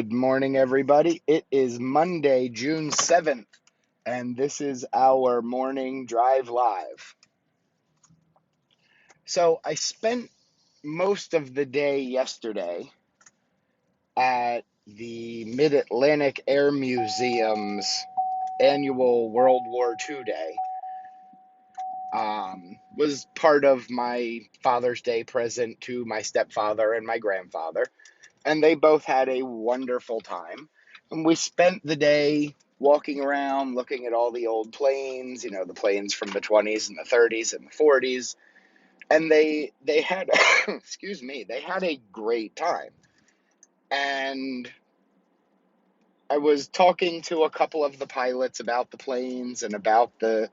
Good morning, everybody. It is Monday, June 7th, and this is our morning drive live. So I spent most of the day yesterday at the Mid-Atlantic Air Museum's annual World War II Day. Was part of my Father's Day present to my stepfather and my grandfather, and they both had a wonderful time. And we spent the day walking around, looking at all the old planes, the planes from the 20s and the 30s and the 40s. And they had, excuse me, they had a great time. And I was talking to a couple of the pilots about the planes and about the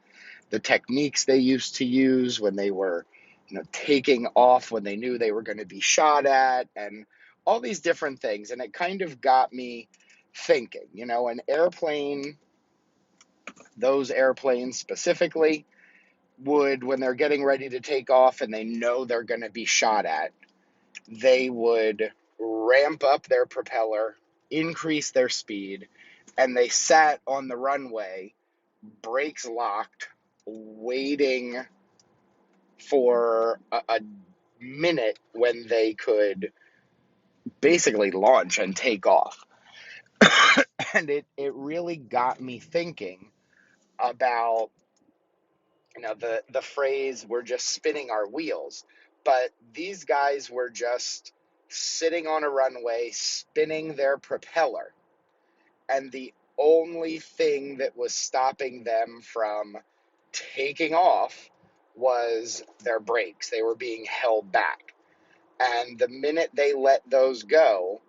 techniques they used to use when they were, taking off, when they knew they were going to be shot at, and all these different things. And it kind of got me thinking, an airplane, those airplanes specifically, would, when they're getting ready to take off and they know they're going to be shot at, they would ramp up their propeller, increase their speed, and they sat on the runway, brakes locked, waiting for a minute when they could basically launch and take off. And it really got me thinking about, the phrase, we're just spinning our wheels. But these guys were just sitting on a runway, spinning their propeller. And the only thing that was stopping them from taking off was their brakes. They were being held back. And the minute they let those go,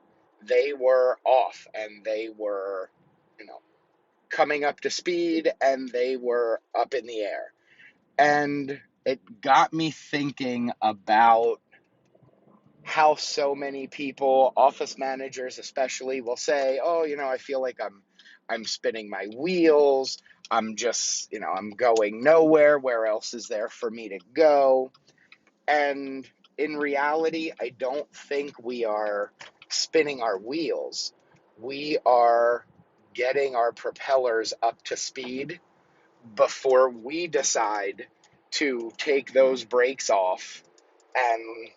they were off, and they were, coming up to speed, and they were up in the air. And it got me thinking about how so many people, office managers especially, will say, "Oh, I feel like I'm spinning my wheels. I'm just, I'm going nowhere. Where else is there for me to go?" And in reality, I don't think we are spinning our wheels. We are getting our propellers up to speed before we decide to take those brakes off and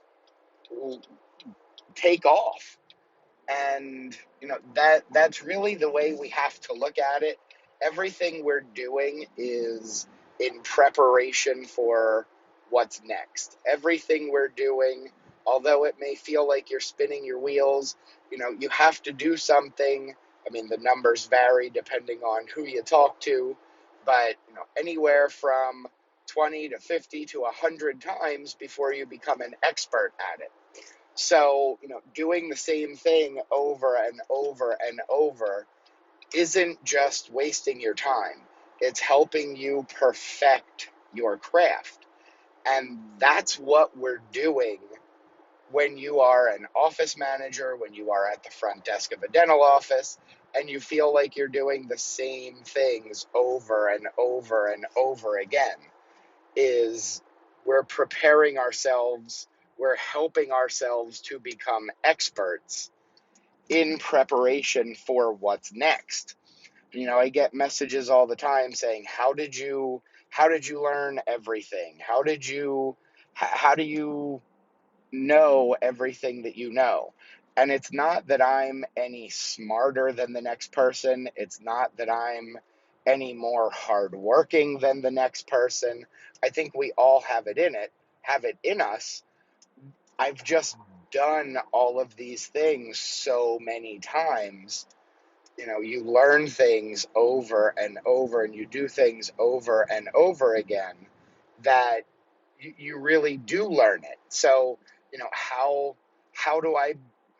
take off. And that's really the way we have to look at it. Everything we're doing is in preparation for what's next. Everything we're doing, although it may feel like you're spinning your wheels, you have to do something. I mean, the numbers vary depending on who you talk to, but anywhere from 20 to 50 to 100 times before you become an expert at it. So, doing the same thing over and over and over isn't just wasting your time. It's helping you perfect your craft. And that's what we're doing when you are an office manager, when you are at the front desk of a dental office, and you feel like you're doing the same things over and over and over again. Is we're preparing ourselves, we're helping ourselves to become experts in preparation for what's next. I get messages all the time saying, how did you learn everything? How do you know everything that you know? And it's not that I'm any smarter than the next person. It's not that I'm any more hardworking than the next person. I think we all have it in us. I've just done all of these things so many times. You learn things over and over, and you do things over and over again, that you really do learn it. So, how do I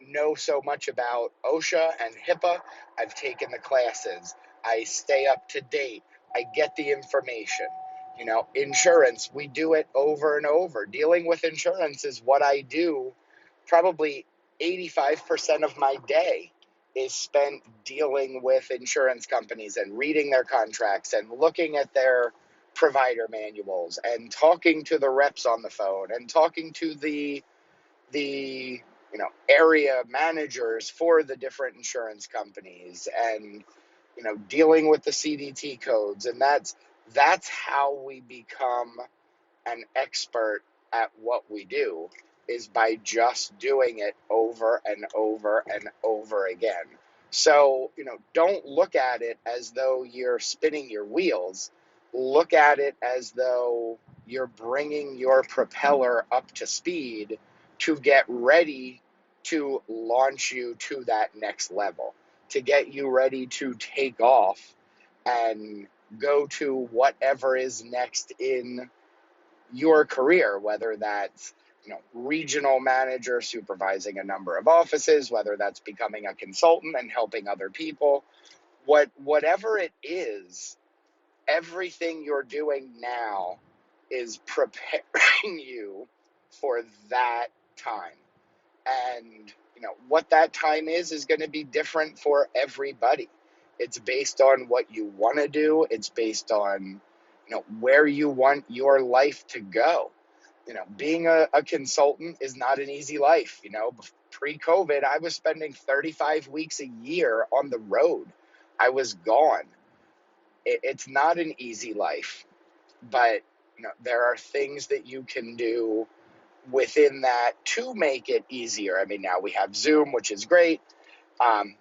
know so much about OSHA and HIPAA? I've taken the classes. I stay up to date. I get the information. Insurance, we do it over and over. Dealing with insurance is what I do. Probably 85% of my day is spent dealing with insurance companies and reading their contracts and looking at their provider manuals and talking to the reps on the phone and talking to the area managers for the different insurance companies, and dealing with the CDT codes. And that's how we become an expert at what we do, is by just doing it over and over and over again. So, don't look at it as though you're spinning your wheels. Look at it as though you're bringing your propeller up to speed to get ready to launch you to that next level, to get you ready to take off and go to whatever is next in your career, whether that's regional manager supervising a number of offices, whether that's becoming a consultant and helping other people, whatever it is. Everything you're doing now is preparing you for that time. And what that time is going to be different for everybody. It's based on what you want to do. It's based on where you want your life to go. Being a consultant is not an easy life. Pre-COVID, I was spending 35 weeks a year on the road. I was gone. It's not an easy life, but there are things that you can do within that to make it easier. I mean, now we have Zoom, which is great. I'm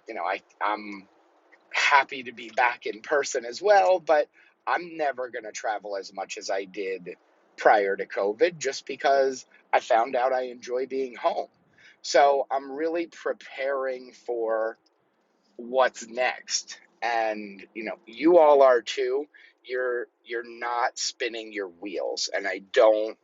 happy to be back in person as well, but I'm never going to travel as much as I did prior to COVID, just because I found out I enjoy being home. So I'm really preparing for what's next. And you all are too. You're not spinning your wheels, and I don't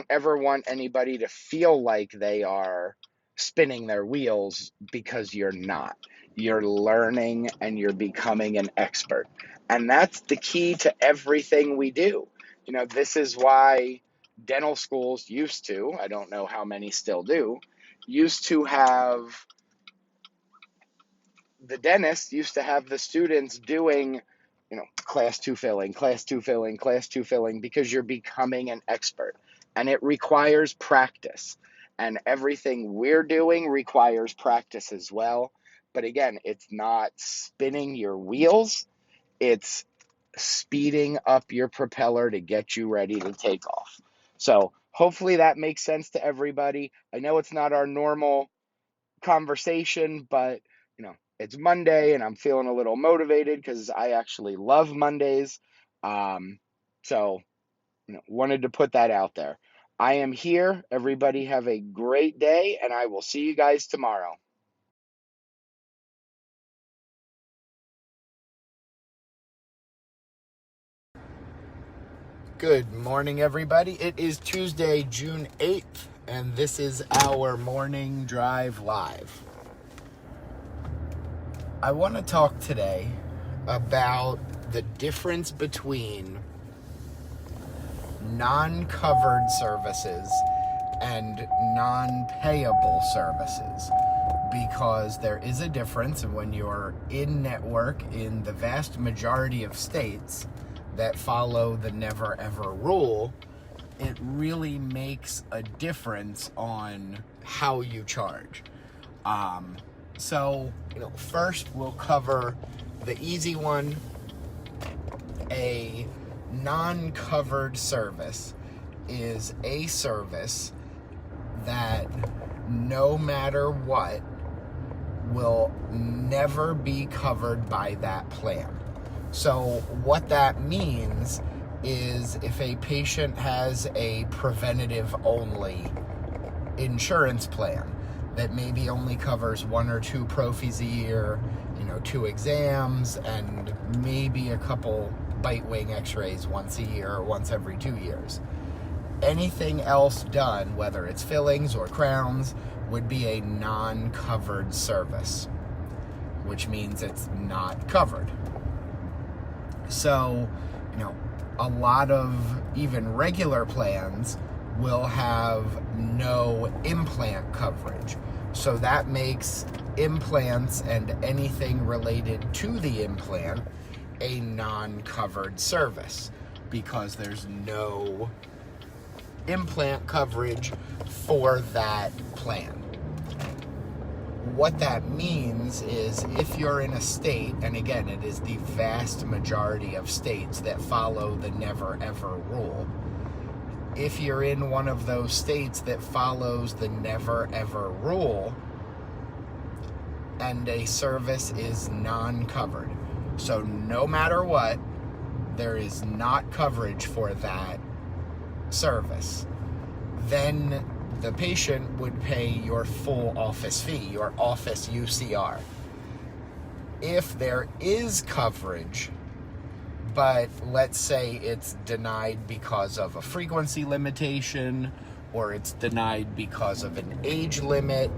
ever want anybody to feel like they are spinning their wheels, because you're not. You're learning and you're becoming an expert. And that's the key to everything we do. This is why dental schools used to, I don't know how many still do, the dentist used to have the students doing, class 2 filling, class 2 filling, class 2 filling, because you're becoming an expert. And it requires practice. And everything we're doing requires practice as well. But again, it's not spinning your wheels. It's speeding up your propeller to get you ready to take off. So hopefully that makes sense to everybody. I know it's not our normal conversation, but it's Monday and I'm feeling a little motivated because I actually love Mondays. So wanted to put that out there. I am here. Everybody have a great day, and I will see you guys tomorrow. Good morning, everybody. It is Tuesday, June 8th, and this is our morning drive live. I want to talk today about the difference between non-covered services and non-payable services, because there is a difference. And when you're in network in the vast majority of states that follow the never ever rule, it really makes a difference on how you charge. So first we'll cover the easy one. A non-covered service is a service that, no matter what, will never be covered by that plan. So what that means is, if a patient has a preventative only insurance plan that maybe only covers 1 or 2 prophies a year, 2 exams, and maybe a couple bite wing x-rays once a year or once every 2 years. Anything else done, whether it's fillings or crowns, would be a non-covered service, which means it's not covered. So, a lot of even regular plans will have no implant coverage. So that makes implants and anything related to the implant a non-covered service, because there's no implant coverage for that plan. what that means is if you're in a state, and again, it is the vast majority of states that follow the never ever rule. If you're in one of those states that follows the never ever rule and a service is non-covered, so no matter what, there is not coverage for that service, then the patient would pay your full office fee, your office UCR. If there is coverage, but let's say it's denied because of a frequency limitation or it's denied because of an age limit,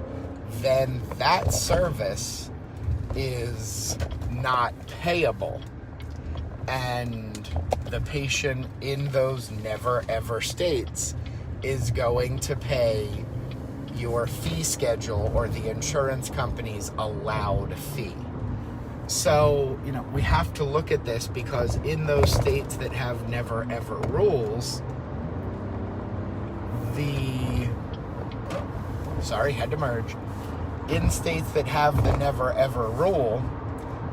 then that service is not payable. And the patient in those never ever states is going to pay your fee schedule or the insurance company's allowed fee. So, we have to look at this because in those states that have never ever rules, in states that have the never ever rule,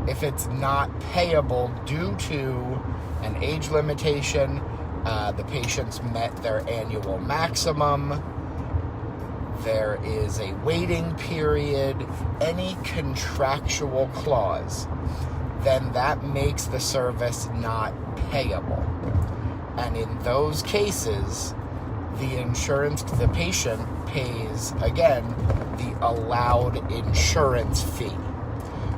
if it's not payable due to an age limitation, the patient's met their annual maximum, there is a waiting period, any contractual clause, then that makes the service not payable. And in those cases, the patient pays, again, the allowed insurance fee.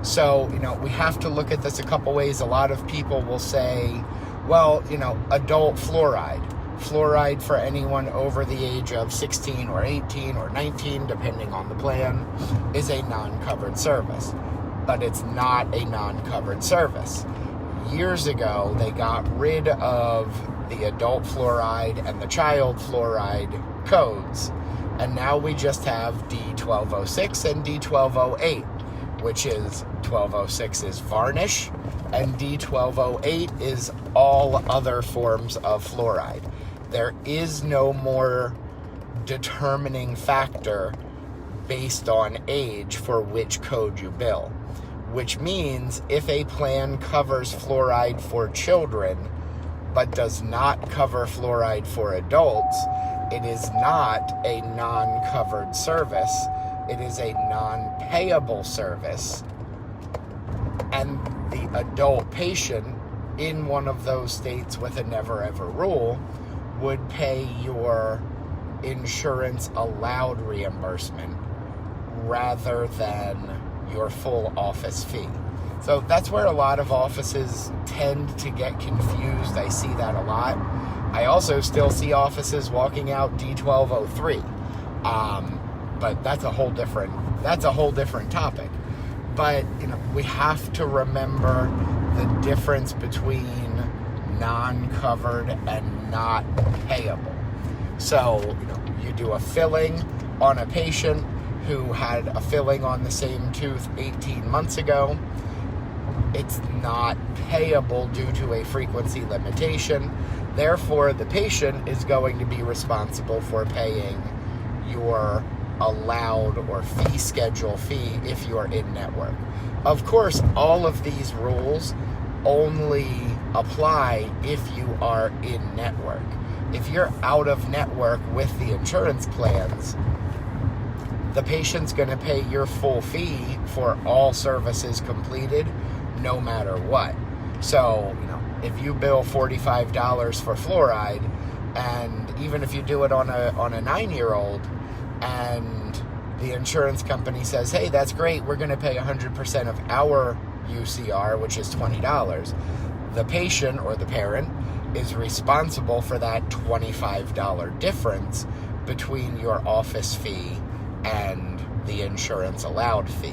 So, we have to look at this a couple ways. A lot of people will say, well, adult fluoride. Fluoride for anyone over the age of 16 or 18 or 19, depending on the plan, is a non-covered service. But it's not a non-covered service. Years ago, they got rid of the adult fluoride and the child fluoride codes, and now we just have D1206 and D1208, which is 1206 is varnish, and D1208 is all other forms of fluoride. There is no more determining factor based on age for which code you bill, which means if a plan covers fluoride for children but does not cover fluoride for adults, it is not a non-covered service. It is a non-payable service, and the adult patient in one of those states with a never ever rule would pay your insurance allowed reimbursement rather than your full office fee. So that's where a lot of offices tend to get confused. I see that a lot. I also still see offices walking out D1203. But that's a whole different topic. But we have to remember the difference between non-covered and not payable. So, you do a filling on a patient who had a filling on the same tooth 18 months ago. It's not payable due to a frequency limitation. Therefore, the patient is going to be responsible for paying your allowed or fee schedule fee if you're in network. Of course, all of these rules only apply if you are in network. If you're out of network with the insurance plans, the patient's going to pay your full fee for all services completed, no matter what. So, if you bill $45 for fluoride, and even if you do it on a 9-year-old, and the insurance company says, hey, that's great, we're going to pay 100% of our UCR, which is $20, the patient or the parent is responsible for that $25 difference between your office fee and the insurance allowed fee.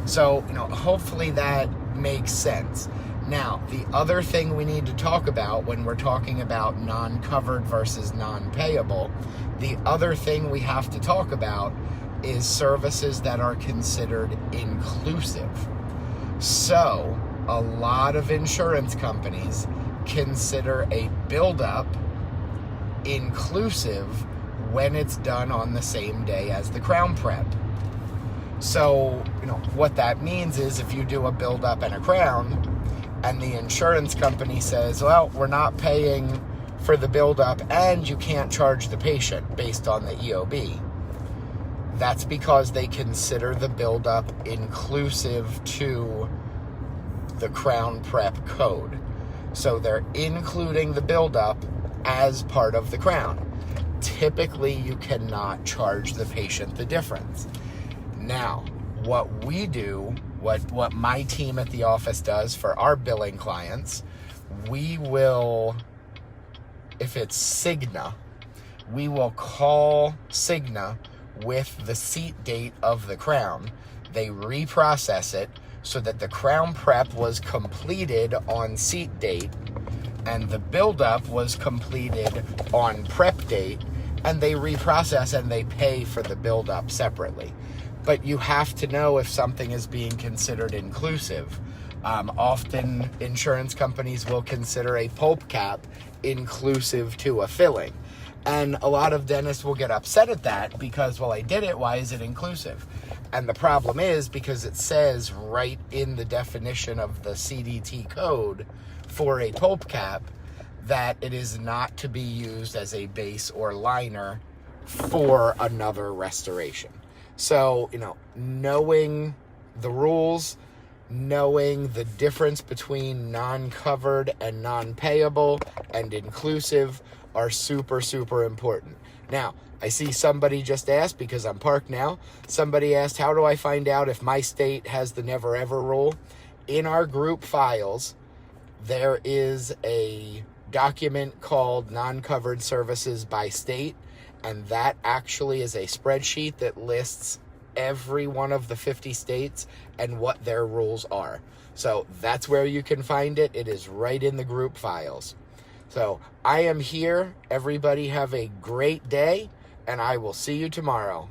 So, hopefully that makes sense. Now, the other thing we need to talk about when we're talking about non-covered versus non-payable, the other thing we have to talk about is services that are considered inclusive. So, a lot of insurance companies consider a build-up inclusive when it's done on the same day as the crown prep. So, what that means is if you do a build-up and a crown, and the insurance company says, well, we're not paying for the build-up, and you can't charge the patient based on the EOB, that's because they consider the build-up inclusive to the Crown Prep code. So they're including the build-up as part of the crown. Typically, you cannot charge the patient the difference. Now, what we do, what my team at the office does for our billing clients, we will, if it's Cigna, we will call Cigna with the seat date of the crown. They reprocess it so that the crown prep was completed on seat date and the buildup was completed on prep date, and they reprocess and they pay for the buildup separately. But you have to know if something is being considered inclusive. Often insurance companies will consider a pulp cap inclusive to a filling. And a lot of dentists will get upset at that because, well, I did it, why is it inclusive? And the problem is because it says right in the definition of the CDT code for a pulp cap that it is not to be used as a base or liner for another restoration. So, knowing the rules, knowing the difference between non-covered and non-payable and inclusive are super, super important. Now, I see somebody just asked, because I'm parked now, somebody asked, how do I find out if my state has the never ever rule? In our group files, there is a document called non-covered services by state, and that actually is a spreadsheet that lists every one of the 50 states and what their rules are. So that's where you can find it. It is right in the group files. So I am here. Everybody have a great day, and I will see you tomorrow.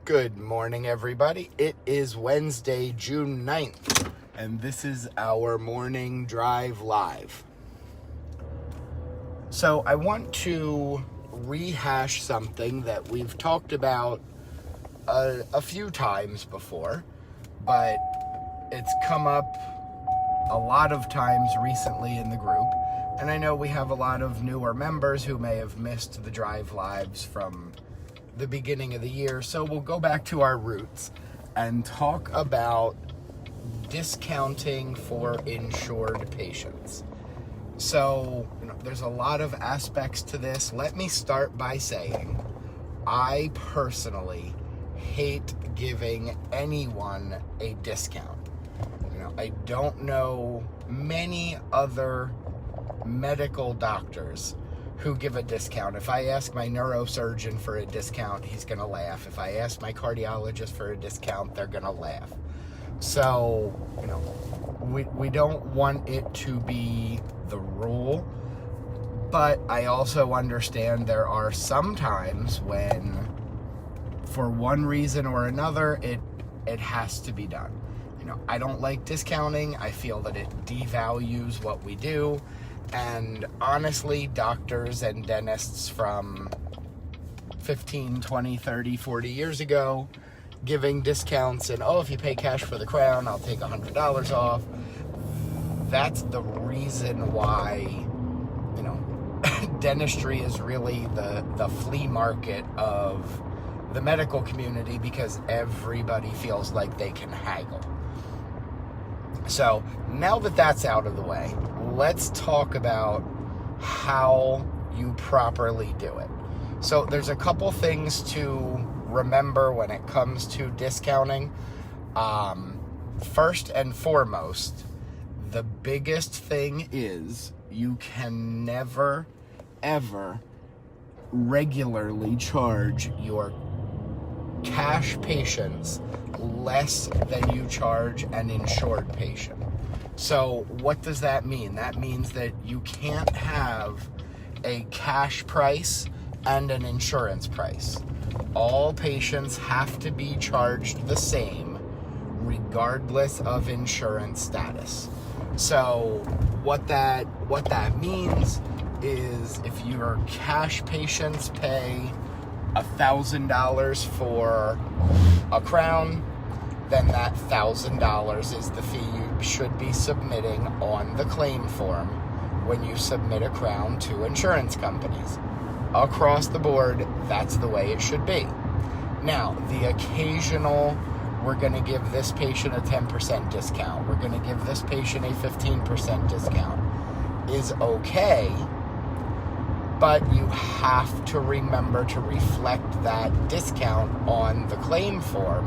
Good morning, everybody. It is Wednesday, June 9th, and this is our morning drive live. So I want to rehash something that we've talked about a few times before, but it's come up a lot of times recently in the group, and I know we have a lot of newer members who may have missed the drive lives from the beginning of the year. So we'll go back to our roots and talk about discounting for insured patients. So, there's a lot of aspects to this. Let me start by saying I personally hate giving anyone a discount. I don't know many other medical doctors who give a discount. If I ask my neurosurgeon for a discount, he's gonna laugh. If I ask my cardiologist for a discount, they're gonna laugh. So, we don't want it to be the rule, but I also understand there are some times when, for one reason or another, it has to be done. I don't like discounting. I feel that it devalues what we do. And honestly, doctors and dentists from 15, 20, 30, 40 years ago giving discounts and, if you pay cash for the crown, I'll take $100 off. That's the reason why, dentistry is really the flea market of the medical community, because everybody feels like they can haggle. So now that that's out of the way, let's talk about how you properly do it. So there's a couple things to remember when it comes to discounting. First and foremost, the biggest thing is you can never, ever regularly charge your cash patients less than you charge an insured patient. So what does that mean? That means that you can't have a cash price and an insurance price. All patients have to be charged the same regardless of insurance status. So what that means is if your cash patients pay $1,000 for a crown, then that $1,000 is the fee you should be submitting on the claim form when you submit a crown to insurance companies. Across the board, that's the way it should be. Now, the occasional, we're going to give this patient a 10% discount, we're going to give this patient a 15% discount, is okay, but you have to remember to reflect that discount on the claim form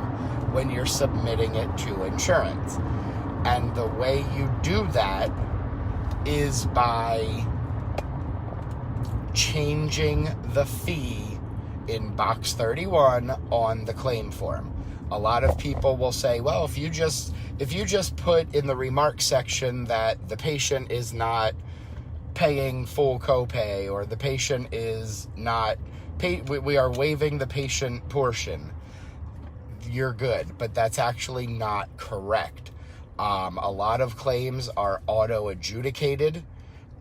when you're submitting it to insurance. And the way you do that is by changing the fee in box 31 on the claim form. A lot of people will say, well, if you just put in the remarks section that the patient is not paying full copay, or the patient is not we are waiving the patient portion, you're good. But that's actually not correct. A lot of claims are auto adjudicated,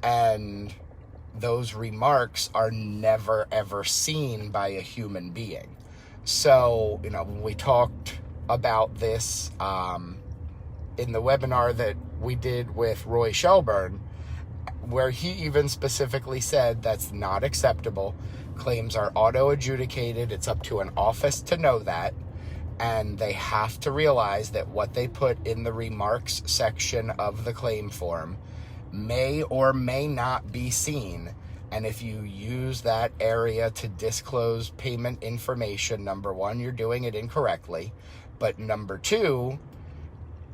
and those remarks are never ever seen by a human being. So, when we talked about this in the webinar that we did with Roy Shelburne, where he even specifically said that's not acceptable. Claims are auto adjudicated. It's up to an office to know that. And they have to realize that what they put in the remarks section of the claim form may or may not be seen. And if you use that area to disclose payment information, number one, you're doing it incorrectly. But number two,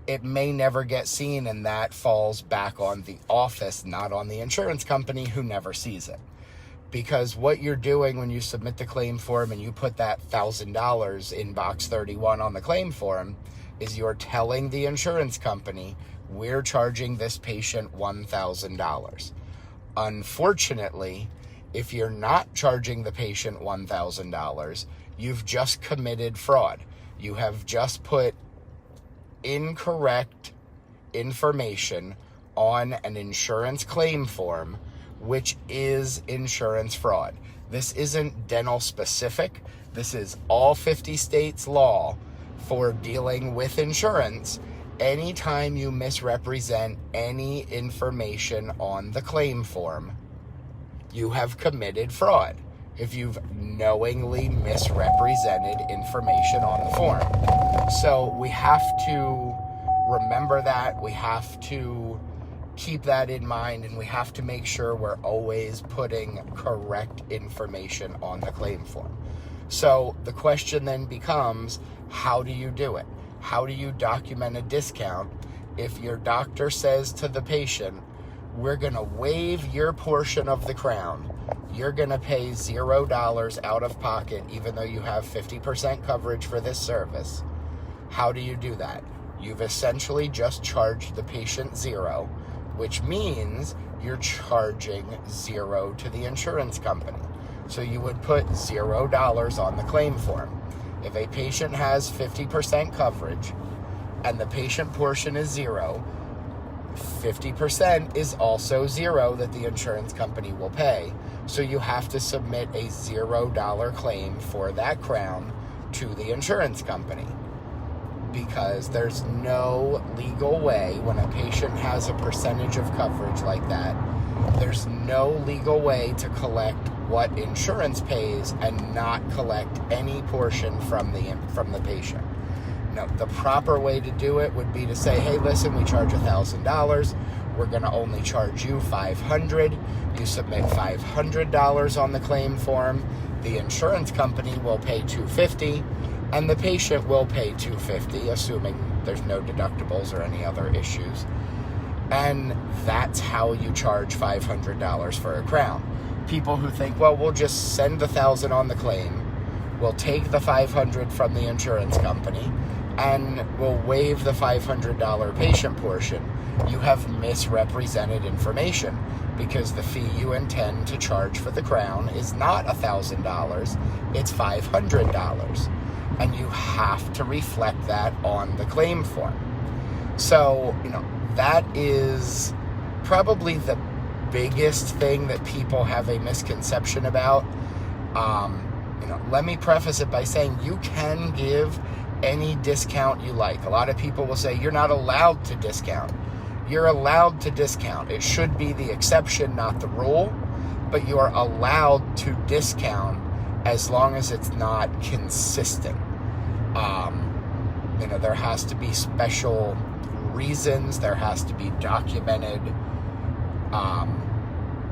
it may never get seen, and that falls back on the office, not on the insurance company, who never sees it. Because what you're doing when you submit the claim form and you put that $1,000 in box 31 on the claim form is you're telling the insurance company, we're charging this patient $1,000. Unfortunately, if you're not charging the patient $1,000, you've just committed fraud. You have just put incorrect information on an insurance claim form, which is insurance fraud. This isn't dental specific. This is all 50 states law for dealing with insurance. Anytime you misrepresent any information on the claim form, you have committed fraud. If you've knowingly misrepresented information on the form. So we have to remember that. We have to keep that in mind, and we have to make sure we're always putting correct information on the claim form. So the question then becomes, how do you do it? How do you document a discount if your doctor says to the patient, we're going to waive your portion of the crown. You're going to pay $0 out of pocket, even though you have 50% coverage for this service. How do you do that? You've essentially just charged the patient zero, which means you're charging zero to the insurance company. So you would put $0 on the claim form. If a patient has 50% coverage and the patient portion is zero, 50% is also zero that the insurance company will pay. So you have to submit a $0 claim for that crown to the insurance company, because there's no legal way when a patient has a percentage of coverage like that, there's no legal way to collect what insurance pays and not collect any portion from the patient. No, the proper way to do it would be to say, hey, listen, we charge $1,000. We're going to only charge you $500. You submit $500 on the claim form. The insurance company will pay $250, and the patient will pay $250, assuming there's no deductibles or any other issues. And that's how you charge $500 for a crown. People who think, well, we'll just send $1,000 on the claim, we'll take the $500 from the insurance company, and will waive the $500 patient portion, you have misrepresented information, because the fee you intend to charge for the crown is not $1,000, it's $500. And you have to reflect that on the claim form. So, that is probably the biggest thing that people have a misconception about. Let me preface it by saying you can give any discount you like. A lot of people will say you're not allowed to discount. You're allowed to discount. It should be the exception, not the rule, but you are allowed to discount as long as it's not consistent. There has to be special reasons. There has to be documented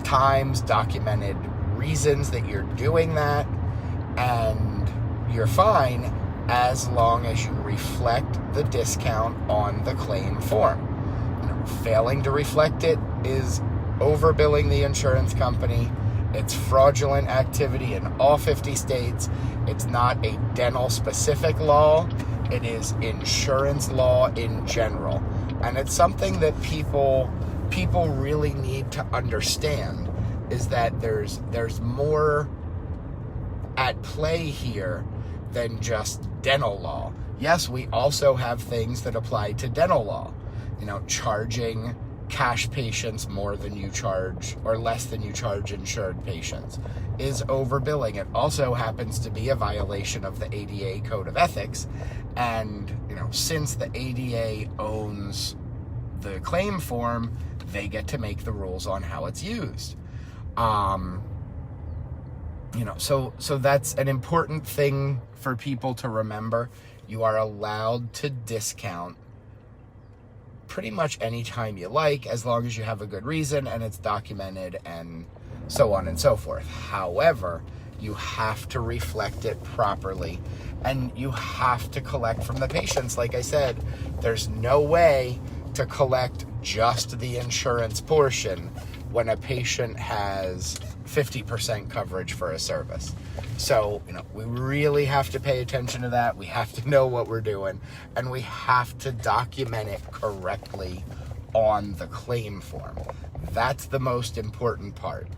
times, documented reasons that you're doing that, and you're fine as long as you reflect the discount on the claim form. Failing to reflect it is overbilling the insurance company. It's fraudulent activity in all 50 states. It's not a dental specific law. It is insurance law in general. And it's something that people really need to understand, is that there's more at play here than just dental law. Yes, we also have things that apply to dental law. Charging cash patients more than you charge, or less than you charge insured patients, is overbilling. It also happens to be a violation of the ADA Code of Ethics. And, since the ADA owns the claim form, they get to make the rules on how it's used. So that's an important thing for people to remember. You are allowed to discount pretty much any time you like, as long as you have a good reason and it's documented and so on and so forth. However, you have to reflect it properly, and you have to collect from the patients. Like I said, there's no way to collect just the insurance portion when a patient has 50% coverage for a service. So, we really have to pay attention to that. We have to know what we're doing, and we have to document it correctly on the claim form. That's the most important part,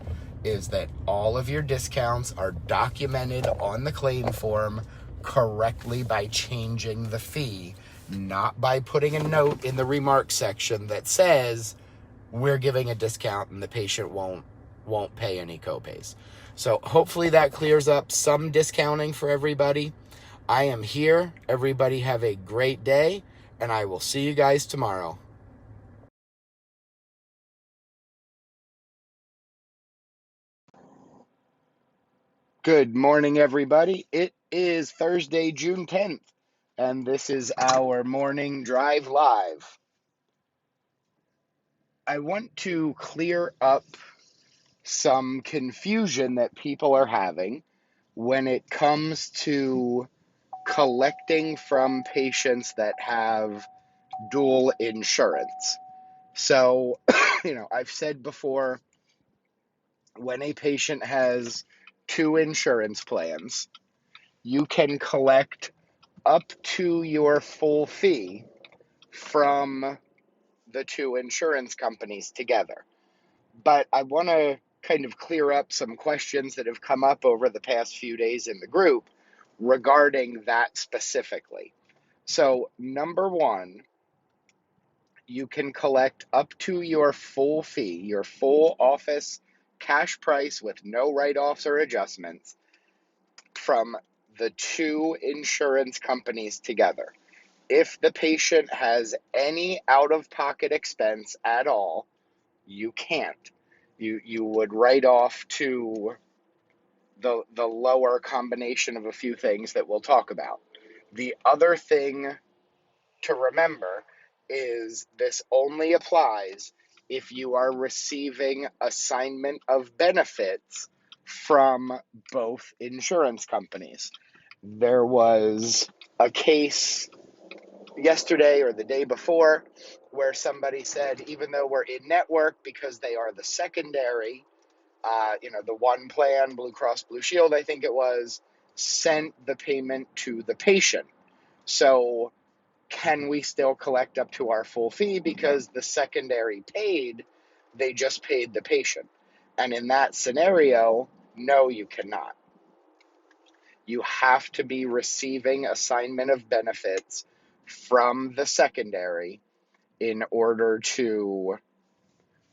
is that all of your discounts are documented on the claim form correctly by changing the fee, not by putting a note in the remarks section that says we're giving a discount and the patient won't pay any copays. So hopefully that clears up some discounting for everybody. I am here. Everybody have a great day, and I will see you guys tomorrow. Good morning, everybody. It is Thursday, June 10th, and this is our morning drive live. I want to clear up some confusion that people are having when it comes to collecting from patients that have dual insurance. So, I've said before, when a patient has two insurance plans, you can collect up to your full fee from the two insurance companies together. But I want to kind of clear up some questions that have come up over the past few days in the group regarding that specifically. So, number one, you can collect up to your full fee, your full office cash price with no write-offs or adjustments, from the two insurance companies together. If the patient has any out-of-pocket expense at all, you can't. You would write off to the lower combination of a few things that we'll talk about. The other thing to remember is this only applies if you are receiving assignment of benefits from both insurance companies. There was a case yesterday or the day before where somebody said, even though we're in network, because they are the secondary, the one plan, Blue Cross Blue Shield, I think it was, sent the payment to the patient. So can we still collect up to our full fee because the secondary paid, they just paid the patient? And in that scenario, no, you cannot. You have to be receiving assignment of benefits from the secondary in order to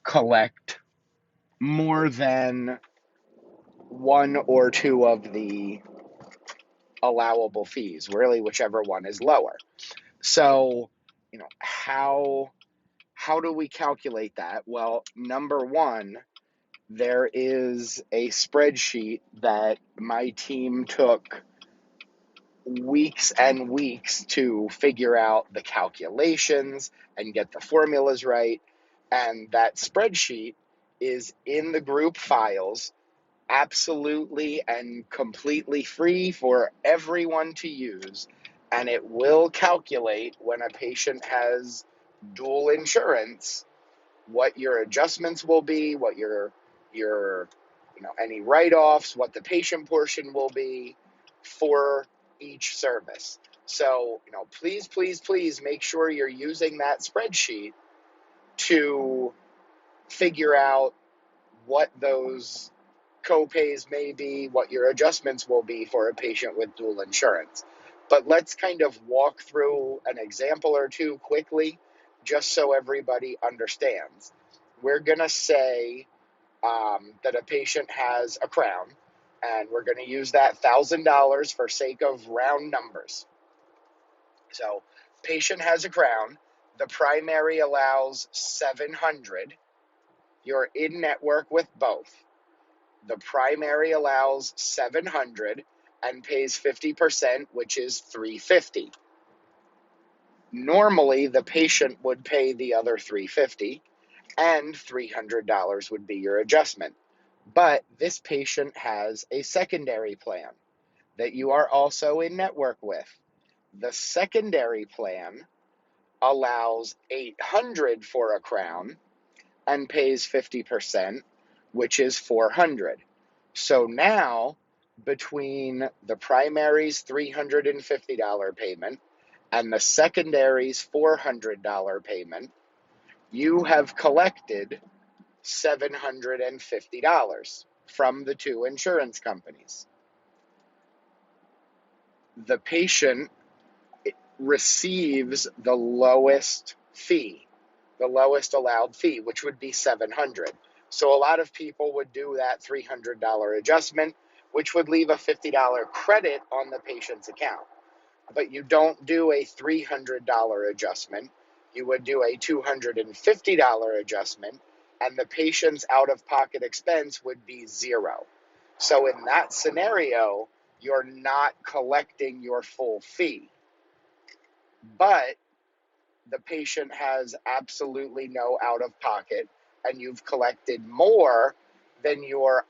collect more than one or two of the allowable fees, really whichever one is lower. So, how do we calculate that? Well, number one, there is a spreadsheet that my team took weeks and weeks to figure out the calculations and get the formulas right. And that spreadsheet is in the group files, absolutely and completely free for everyone to use. And it will calculate when a patient has dual insurance, what your adjustments will be, what your any write-offs, what the patient portion will be for each service. So, please, please, please make sure you're using that spreadsheet to figure out what those co-pays may be, what your adjustments will be for a patient with dual insurance. But let's kind of walk through an example or two quickly, just so everybody understands. We're going to say that a patient has a crown, and we're going to use that $1,000 for sake of round numbers. So, patient has a crown. The primary allows $700. You're in network with both. The primary allows $700 and pays 50%, which is $350. Normally, the patient would pay the other $350, and $300 would be your adjustment. But this patient has a secondary plan that you are also in network with. The secondary plan allows $800 for a crown and pays 50%, which is $400. So now, between the primary's $350 payment and the secondary's $400 payment, you have collected $750 from the two insurance companies. The patient receives the lowest fee, the lowest allowed fee, which would be $700. So a lot of people would do that $300 adjustment, which would leave a $50 credit on the patient's account. But you don't do a $300 adjustment. You would do a $250 adjustment, and the patient's out-of-pocket expense would be zero. So in that scenario, you're not collecting your full fee. But the patient has absolutely no out-of-pocket, and you've collected more than your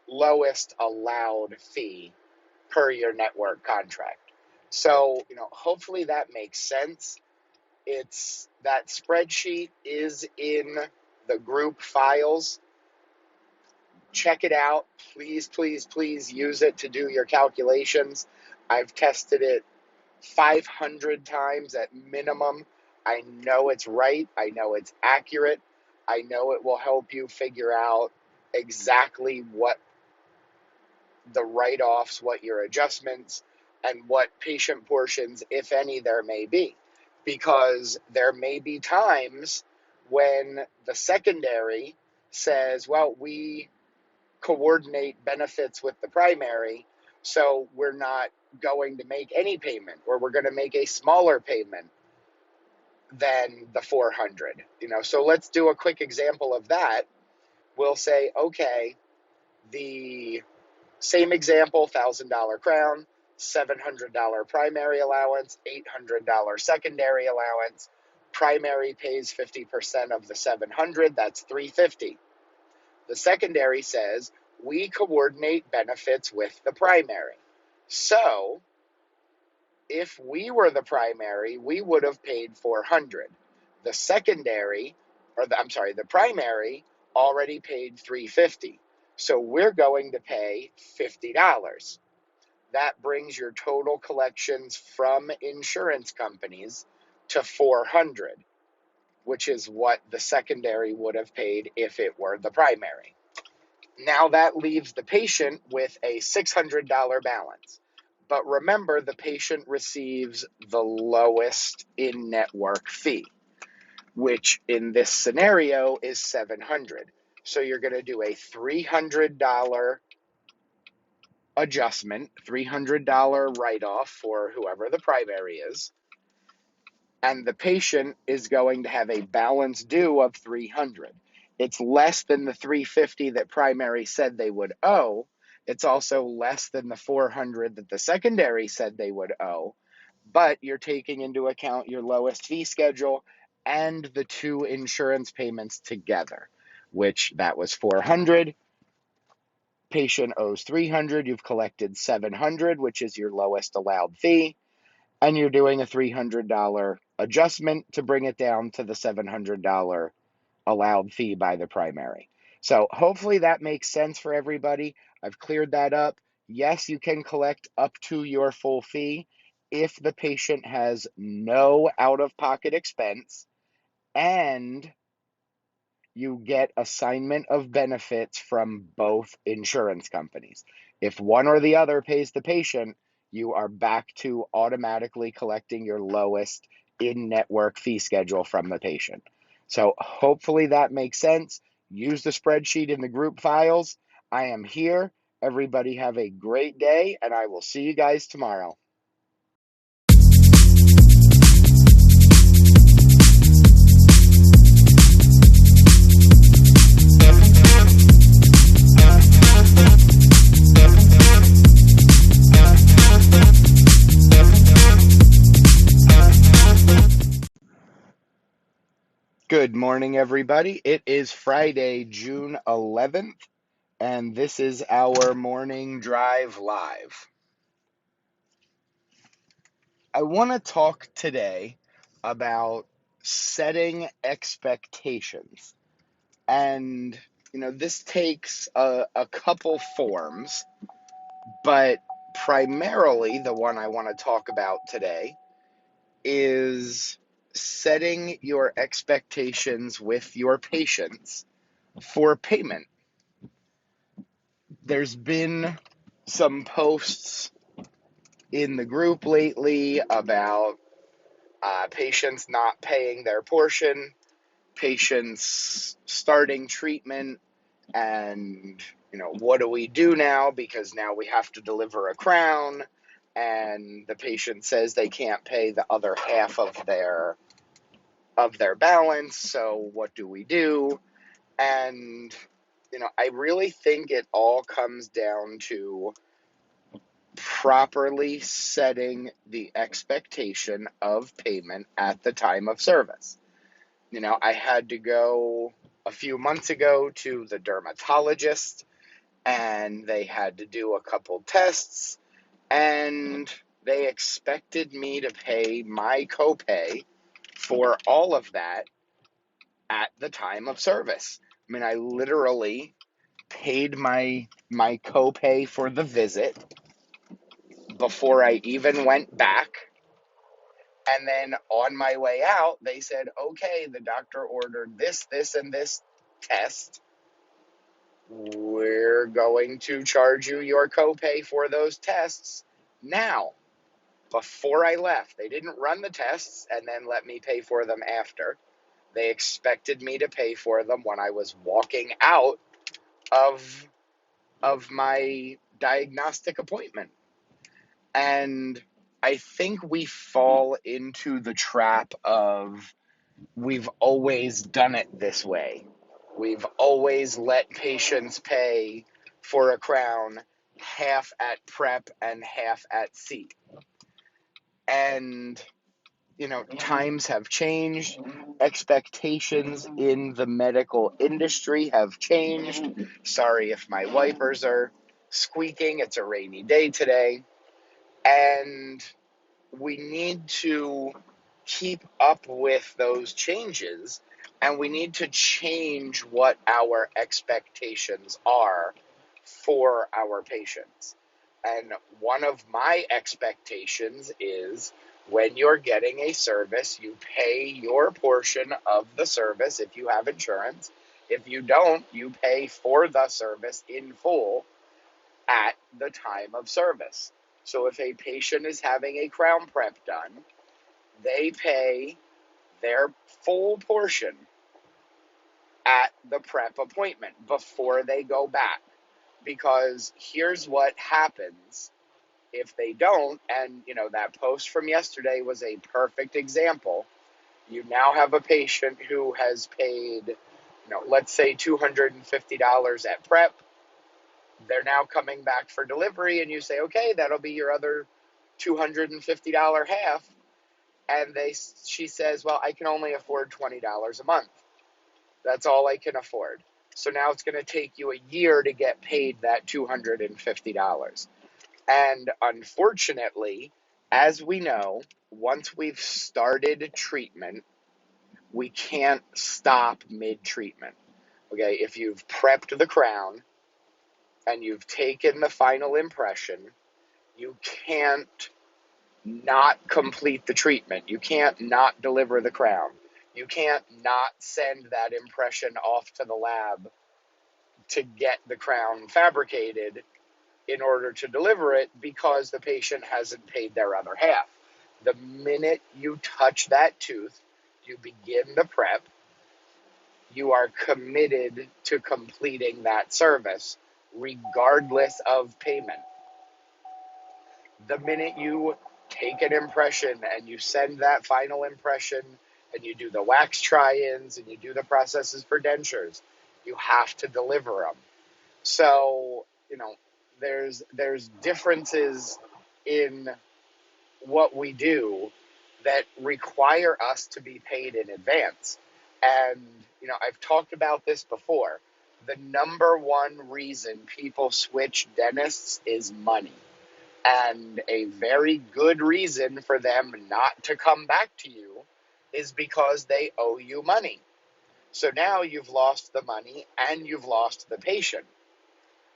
lowest allowed fee per your network contract. So, hopefully that makes sense. That spreadsheet is in the group files. Check it out. Please, please, please use it to do your calculations. I've tested it 500 times at minimum. I know it's right. I know it's accurate. I know it will help you figure out exactly what the write-offs, what your adjustments, and what patient portions, if any, there may be. Because there may be times when the secondary says, well, we coordinate benefits with the primary, so we're not going to make any payment, or we're going to make a smaller payment than the 400. So let's do a quick example of that. We'll say, okay, the same example, $1,000 crown, $700 primary allowance, $800 secondary allowance. Primary pays 50% of the 700, that's $350. The secondary says, we coordinate benefits with the primary. So, if we were the primary, we would have paid $400. The primary already paid $350. So we're going to pay $50. that brings your total collections from insurance companies to 400, which is what the secondary would have paid if it were the primary. Now that leaves the patient with a $600 balance. But remember, the patient receives the lowest in-network fee, which in this scenario is $700. So you're going to do a $300 adjustment, $300 write-off for whoever the primary is, and the patient is going to have a balance due of $300. It's less than the $350 that primary said they would owe. It's also less than the $400 that the secondary said they would owe, but you're taking into account your lowest fee schedule and the two insurance payments together, which that was $400. Patient owes $300. You've collected $700, which is your lowest allowed fee, and you're doing a $300 adjustment to bring it down to the $700 allowed fee by the primary. So hopefully that makes sense for everybody. I've cleared that up. Yes, you can collect up to your full fee if the patient has no out-of-pocket expense and you get assignment of benefits from both insurance companies. If one or the other pays the patient, you are back to automatically collecting your lowest in-network fee schedule from the patient. So hopefully that makes sense. Use the spreadsheet in the group files. I am here. Everybody have a great day, and I will see you guys tomorrow. Good morning, everybody. It is Friday, June 11th, and this is our morning drive live. I want to talk today about setting expectations. And, this takes a couple forms, but primarily the one I want to talk about today is setting your expectations with your patients for payment. There's been some posts in the group lately about patients not paying their portion, patients starting treatment, and what do we do now, because now we have to deliver a crown, and the patient says they can't pay the other half of their balance, so what do we do? And I really think it all comes down to properly setting the expectation of payment at the time of service. I had to go a few months ago to the dermatologist, and they had to do a couple tests, and they expected me to pay my copay for all of that at the time of service. I literally paid my copay for the visit before I even went back. And then on my way out, they said, okay, the doctor ordered this, and this test. We're going to charge you your copay for those tests now. Before I left, they didn't run the tests and then let me pay for them after. They expected me to pay for them when I was walking out of my diagnostic appointment. And I think we fall into the trap of we've always done it this way. We've always let patients pay for a crown half at prep and half at seat. And, times have changed. Expectations in the medical industry have changed. Sorry if my wipers are squeaking. It's a rainy day today. And we need to keep up with those changes, and we need to change what our expectations are for our patients. And one of my expectations is when you're getting a service, you pay your portion of the service if you have insurance. If you don't, you pay for the service in full at the time of service. So if a patient is having a crown prep done, they pay their full portion at the prep appointment before they go back. Because here's what happens if they don't, and that post from yesterday was a perfect example. You now have a patient who has paid, let's say $250 at prep. They're now coming back for delivery, and you say, okay, that'll be your other $250 half. And she says, well, I can only afford $20 a month. That's all I can afford. So now it's going to take you a year to get paid that $250. And unfortunately, as we know, once we've started treatment, we can't stop mid-treatment. Okay, if you've prepped the crown and you've taken the final impression, you can't not complete the treatment. You can't not deliver the crown. You can't not send that impression off to the lab to get the crown fabricated in order to deliver it because the patient hasn't paid their other half. The minute you touch that tooth, you begin the prep, you are committed to completing that service regardless of payment. The minute you take an impression and you send that final impression and you do the wax try-ins and you do the processes for dentures, you have to deliver them. So, there's differences in what we do that require us to be paid in advance. And, I've talked about this before. The number one reason people switch dentists is money. And a very good reason for them not to come back to you is because they owe you money. So now you've lost the money and you've lost the patient.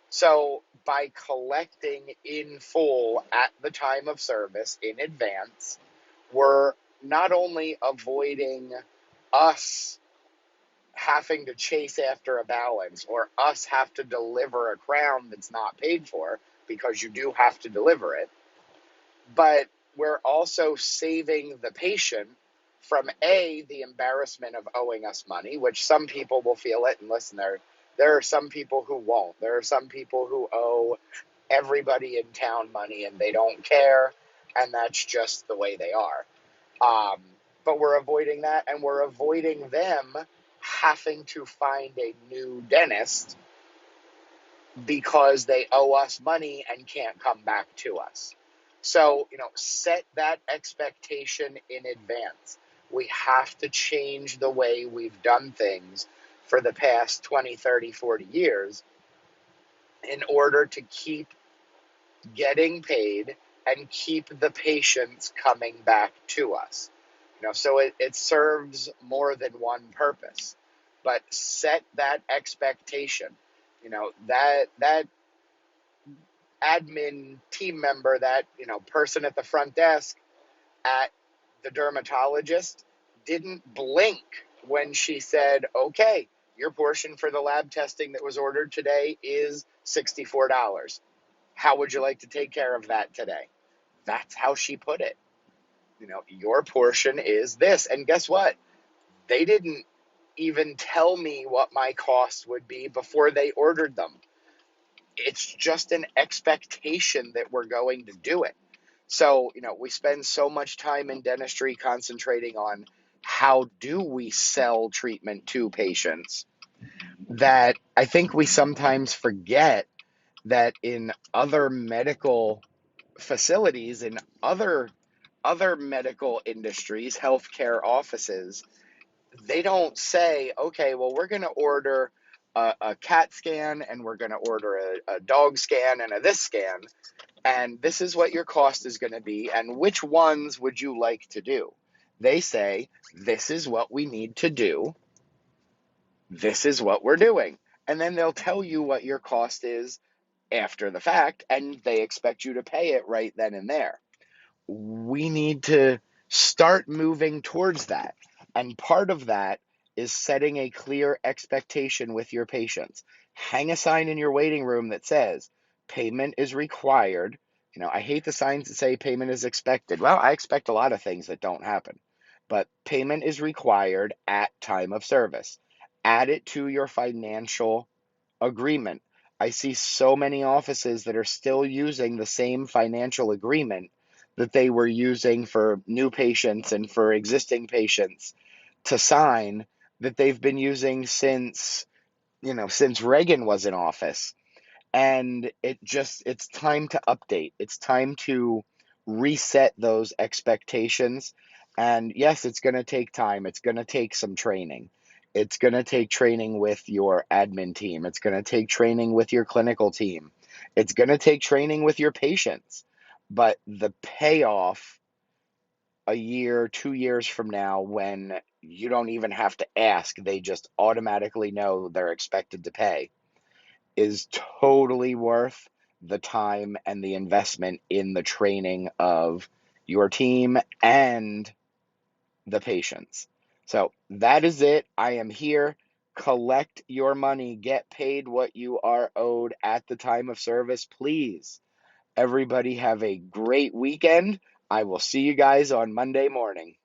So by collecting in full at the time of service in advance, we're not only avoiding us having to chase after a balance or us have to deliver a crown that's not paid for, because you do have to deliver it, but we're also saving the patient from the embarrassment of owing us money, which some people will feel it. And listen, there are some people who won't. There are some people who owe everybody in town money and they don't care, and that's just the way they are. But we're avoiding that, and we're avoiding them having to find a new dentist because they owe us money and can't come back to us. So, set that expectation in advance. We have to change the way we've done things for the past 20, 30, 40 years in order to keep getting paid and keep the patients coming back to us. So it serves more than one purpose. But set that expectation. That admin team member, that person at the front desk at the dermatologist didn't blink when she said, okay, your portion for the lab testing that was ordered today is $64. How would you like to take care of that today? That's how she put it. Your portion is this. And guess what? They didn't even tell me what my cost would be before they ordered them. It's just an expectation that we're going to do it. So, we spend so much time in dentistry concentrating on how do we sell treatment to patients that I think we sometimes forget that in other medical facilities, in other medical industries, healthcare offices, they don't say, okay, well, we're going to order a CAT scan and we're going to order a dog scan and a this scan, and this is what your cost is going to be, and which ones would you like to do? They say, this is what we need to do. This is what we're doing. And then they'll tell you what your cost is after the fact, and they expect you to pay it right then and there. We need to start moving towards that. And part of that is setting a clear expectation with your patients. Hang a sign in your waiting room that says payment is required. I hate the signs that say payment is expected. Well, I expect a lot of things that don't happen, but payment is required at time of service. Add it to your financial agreement. I see so many offices that are still using the same financial agreement that they were using for new patients and for existing patients to sign, that they've been using since Reagan was in office. And it's time to update. It's time to reset those expectations. And yes, it's going to take time. It's going to take some training. It's going to take training with your admin team. It's going to take training with your clinical team. It's going to take training with your patients. But the payoff a year, 2 years from now, when you don't even have to ask, they just automatically know they're expected to pay, is totally worth the time and the investment in the training of your team and the patients. So that is it. I am here. Collect your money. Get paid what you are owed at the time of service, please. Everybody have a great weekend. I will see you guys on Monday morning.